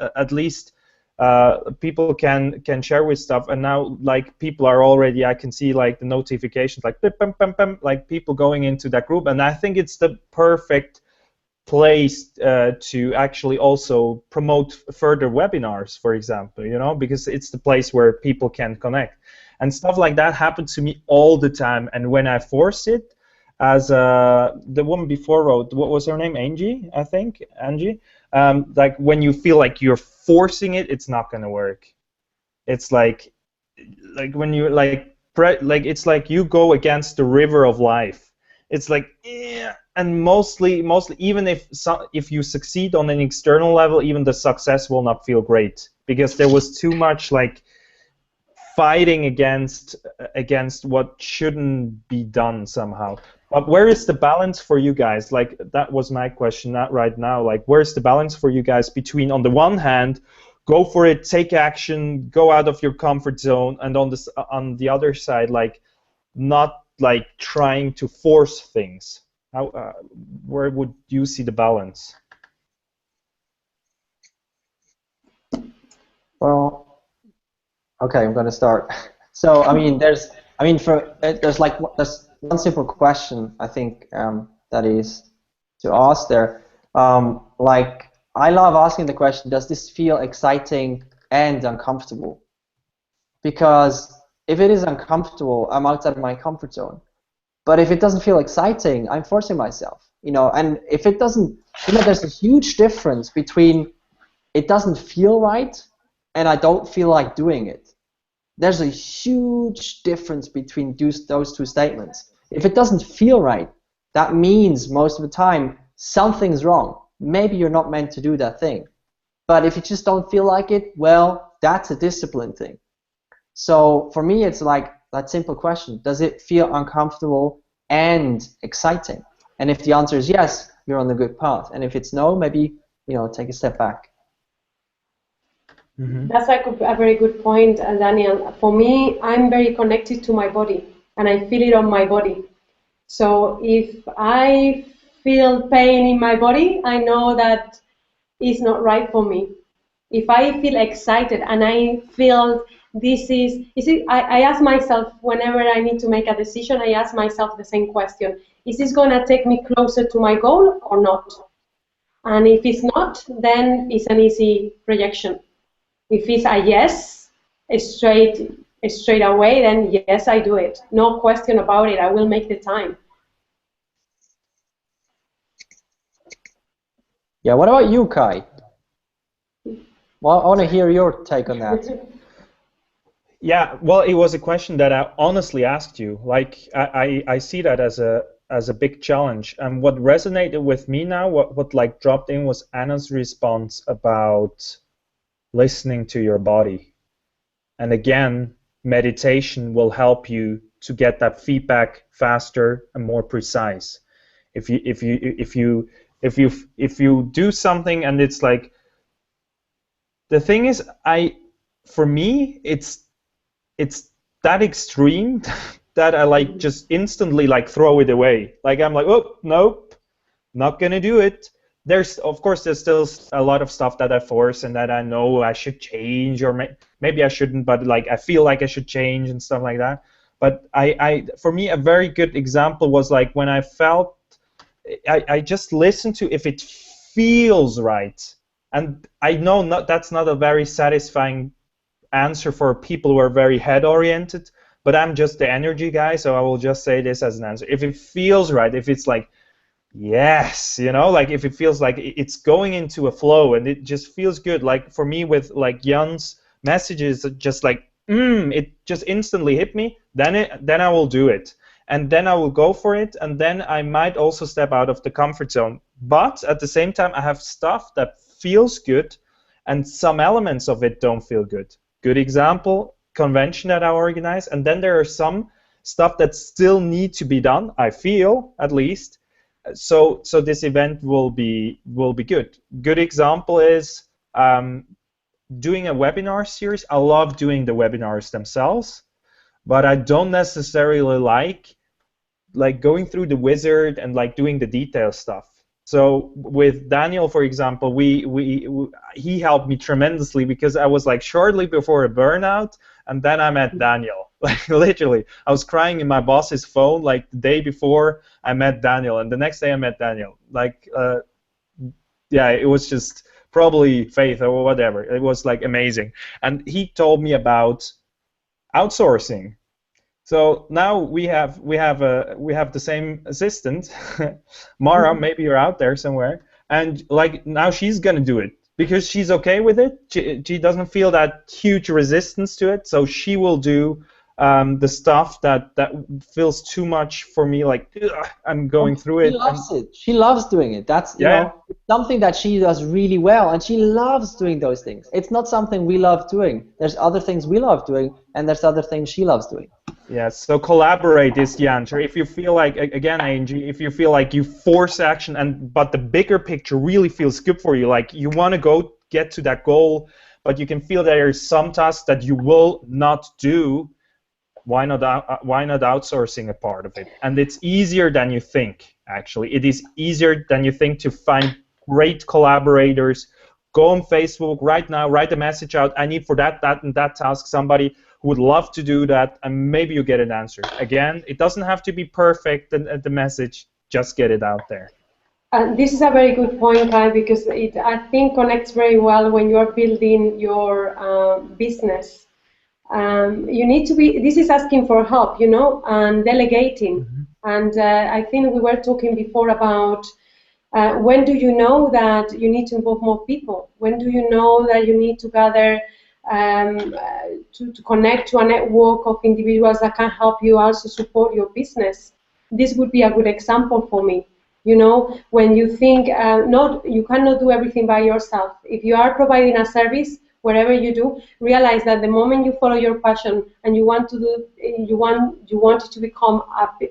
people can share with stuff. And now, like, people are already, I can see like the notifications, like bim, bim, bim, bim, like people going into that group. And I think it's the perfect place to actually also promote further webinars, for example, because it's the place where people can connect. And stuff like that happens to me all the time. And when I force it, as the woman before wrote, what was her name? Angie, I think. Angie. Like when you feel like you're forcing it, it's not gonna work. It's like when you like it's like you go against the river of life. It's like, and mostly even if you succeed on an external level, even the success will not feel great because there was too much like fighting against what shouldn't be done somehow. But where is the balance for you guys? Like that was my question, not right now. Like where's the balance for you guys between, on the one hand, go for it, take action, go out of your comfort zone, and on the other side, like not like trying to force things? How where would you see the balance? Well, okay, I'm going to start. So, I mean, there's one simple question I think that is to ask there. Like, I love asking the question, does this feel exciting and uncomfortable? Because if it is uncomfortable, I'm outside of my comfort zone. But if it doesn't feel exciting, I'm forcing myself. And if it doesn't, there's a huge difference between it doesn't feel right and I don't feel like doing it. There's a huge difference between those two statements. If it doesn't feel right, that means most of the time something's wrong. Maybe you're not meant to do that thing. But if you just don't feel like it, well, that's a discipline thing. So for me, it's like that simple question: does it feel uncomfortable and exciting? And if the answer is yes, you're on the good path. And if it's no, maybe take a step back. Mm-hmm. That's a very good point, Daniel. For me, I'm very connected to my body, and I feel it on my body. So if I feel pain in my body, I know that it's not right for me. If I feel excited and I feel I ask myself whenever I need to make a decision, I ask myself the same question: is this going to take me closer to my goal or not? And if it's not, then it's an easy rejection. If it's a yes, straight away, then yes, I do it. No question about it. I will make the time. Yeah, what about you, Kai? Well, I want to hear your take on that. Yeah, well, it was a question that I honestly asked you. Like, I see that as a big challenge. And what resonated with me now, what like dropped in, was Anna's response about listening to your body. And again, meditation will help you to get that feedback faster and more precise. If you do something and it's like, the thing is, for me, it's that extreme that I like just instantly like throw it away. Like I'm like, oh, nope, not gonna do it. Of course there's still a lot of stuff that I force and that I know I should change, or maybe I shouldn't, but like I feel like I should change and stuff like that. But for me, a very good example was like when I felt, I just listened to if it feels right. And I know that's not a very satisfying answer for people who are very head-oriented, but I'm just the energy guy, so I will just say this as an answer. If it feels right, if it's like, yes, like if it feels like it's going into a flow and it just feels good, like for me with like Jan's messages, just like, it just instantly hit me, then I will do it. And then I will go for it, and then I might also step out of the comfort zone. But at the same time, I have stuff that feels good, and some elements of it don't feel good. Good example, convention that I organize, and then there are some stuff that still need to be done, I feel, at least. So this event will be good. Good example is doing a webinar series. I love doing the webinars themselves, but I don't necessarily like going through the wizard and like doing the detail stuff. So with Daniel, for example, he helped me tremendously because I was like shortly before a burnout, and then I met Daniel. Like literally, I was crying in my boss's phone like the day before I met Daniel, and the next day I met Daniel. Like, yeah, it was just probably faith or whatever. It was like amazing, and he told me about outsourcing. So now we have the same assistant, Mara. Maybe you're out there somewhere, and like now she's gonna do it because she's okay with it. She doesn't feel that huge resistance to it, so she will do the stuff that feels too much for me. Like ugh, I'm going through She it. loves it. She loves doing it. That's, you Yeah. know, something that she does really well, and she loves doing those things. It's not something we love doing. There's other things we love doing, and there's other things she loves doing. Yes, so collaborate is the answer. If you feel like, again, Angie, if you feel like you force action, but the bigger picture really feels good for you, like you want to go get to that goal, but you can feel there are some tasks that you will not do, why not outsourcing a part of it? And it's easier than you think, actually. It is easier than you think to find great collaborators. Go on Facebook right now, write a message out. I need for that, and that task somebody who would love to do that, and maybe you get an answer. Again, it doesn't have to be perfect, the message, just get it out there. This is a very good point, Kai, because it, I think, connects very well when you're building your business. You need to be, this is asking for help, you know, and delegating. And I think we were talking before about when do you know that you need to involve more people? When do you know that you need to gather to connect to a network of individuals that can help you also support your business? This would be a good example for me. You know, when you think you cannot do everything by yourself. If you are providing a service, wherever you do, realize that the moment you follow your passion and you want to do, you want it to become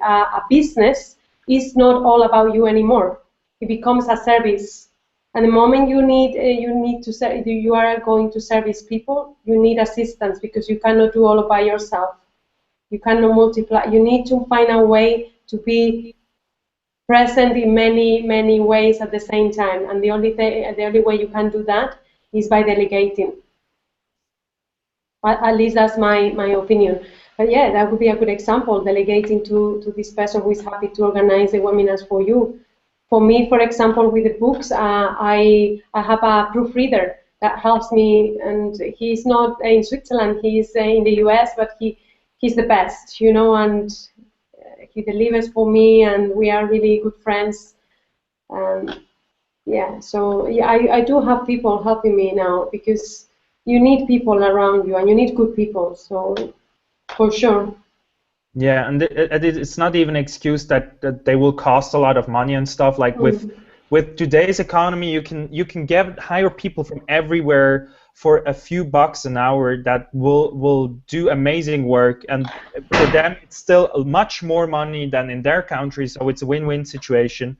a business, it's not all about you anymore. It becomes a service. And the moment you are going to service people, you need assistance because you cannot do all by yourself. You cannot multiply. You need to find a way to be present in many ways at the same time, and the only way you can do that is by delegating. At least that's my opinion. But yeah, that would be a good example, delegating to this person who is happy to organize the webinars for you. For me, for example, with the books, I have a proofreader that helps me, and he's not in Switzerland, he's in the US, but he's the best, you know, and he delivers for me, and we are really good friends. Yeah, so yeah, I do have people helping me now because you need people around you, and you need good people. So for sure. Yeah, and it's not even an excuse that they will cost a lot of money and stuff. Like with today's economy, you can hire people from everywhere for a few bucks an hour that will do amazing work, and for them it's still much more money than in their country, so it's a win-win situation.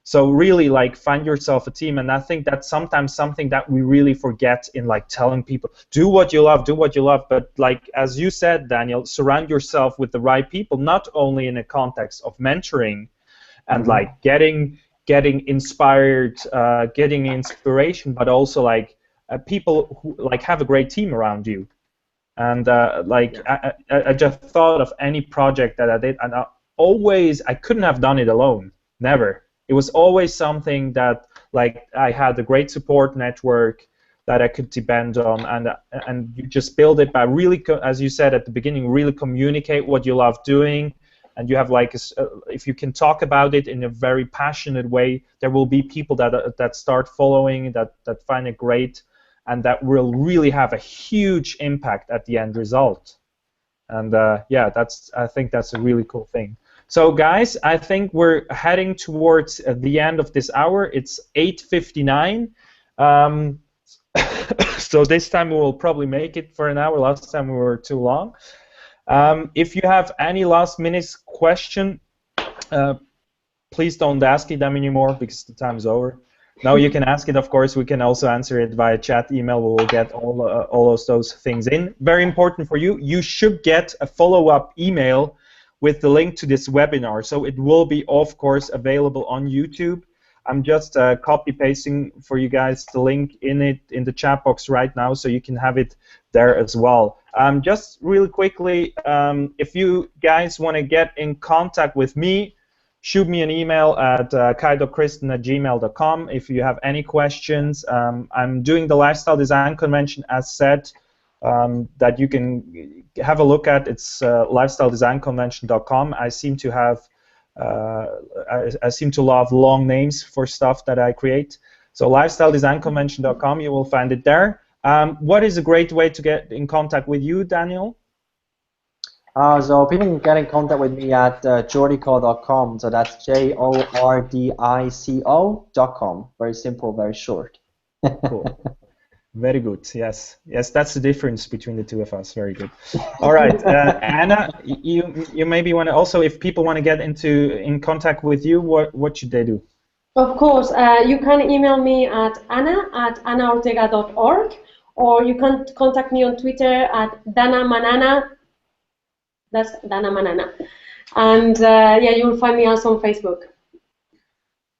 So really, like, find yourself a team, and I think that's sometimes something that we really forget in, like, telling people, do what you love, but, like, as you said, Daniel, surround yourself with the right people, not only in a context of mentoring and like getting inspired, getting inspiration, but also like people who like have a great team around you. And I just thought of any project that I did, and I couldn't have done it alone, never. It was always something that, like, I had a great support network that I could depend on, and you just build it by really, as you said at the beginning, really communicate what you love doing, and you have like, if you can talk about it in a very passionate way, there will be people that start following, that find it great, and that will really have a huge impact at the end result. And yeah, I think that's a really cool thing. So guys, I think we're heading towards the end of this hour. It's 8:59. So this time we will probably make it for an hour. Last time we were too long. If you have any last minute question, please don't ask it them anymore because the time is over. No, you can ask it, of course. We can also answer it via chat, email. We will get all of those things in. Very important for you. You should get a follow-up email with the link to this webinar. So it will be, of course, available on YouTube. I'm just copy-pasting for you guys the link in the chat box right now, so you can have it there as well. Just really quickly, if you guys want to get in contact with me, shoot me an email at kai.kristen@gmail.com if you have any questions. I'm doing the Lifestyle Design Convention, as said, that you can have a look at. It's lifestyledesignconvention.com. I seem to have I seem to love long names for stuff that I create. So lifestyledesignconvention.com, you will find it there. What is a great way to get in contact with you, Daniel? So people can get in contact with me at jordico.com. So that's jordico.com. Very simple, very short. Cool. Very good. Yes, yes, that's the difference between the two of us. Very good. All right, Anna, you maybe want to also, if people want to get in contact with you, what should they do? Of course, you can email me at anna@annaortega.org, or you can contact me on Twitter at danamanana. That's Dana Manana. And yeah, you'll find me also on Facebook.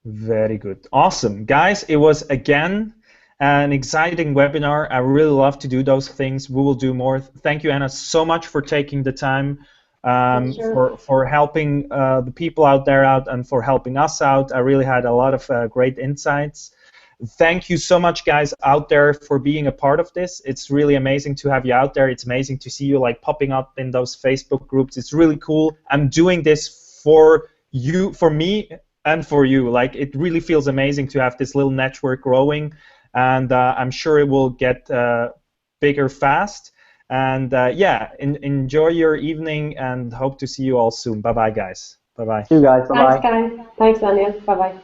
Very good. Awesome. Guys, it was again an exciting webinar. I really love to do those things. We will do more. Thank you, Anna, so much for taking the time, for helping the people out there out and for helping us out. I really had a lot of great insights. Thank you so much, guys out there, for being a part of this. It's really amazing to have you out there. It's amazing to see you like popping up in those Facebook groups. It's really cool. I'm doing this for you, for me, and for you. Like, it really feels amazing to have this little network growing, and I'm sure it will get bigger fast. And yeah, enjoy your evening, and hope to see you all soon. Bye-bye, guys. Bye-bye. See you guys. Bye-bye. Thanks, guys. Thanks, Daniel. Bye-bye.